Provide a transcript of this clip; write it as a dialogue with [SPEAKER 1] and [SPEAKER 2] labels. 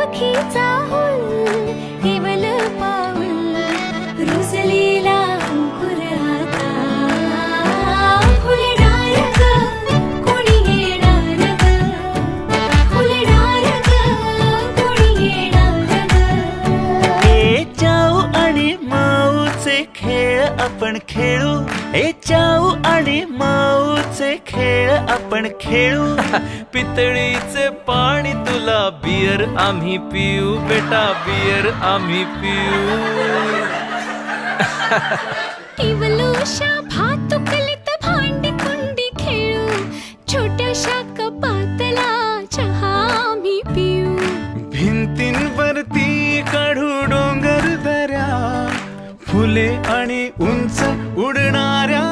[SPEAKER 1] पखीचा हुल केवल पाऊल रुजलेला अंकुर आता फुलणार ग कोणी येणार ग फुलणार ग कोणी येणार ग
[SPEAKER 2] ए चाऊ आणि माऊचे खेळ आपण खेळू ए चाऊ आणि माऊचे खेळ आपण खेळू
[SPEAKER 3] पितळीचे पाणी तुला बियर आम्ही पिऊ बेटा बियर आम्ही पिऊ
[SPEAKER 1] टिवलोशा भातुकलीत भांडी कुंडी खेळू छोट्याशा कपातला चहा आम्ही पिऊ
[SPEAKER 4] भिंतींवरती काढू डोंगर दऱ्या फुले आणि उंच उडणाऱ्या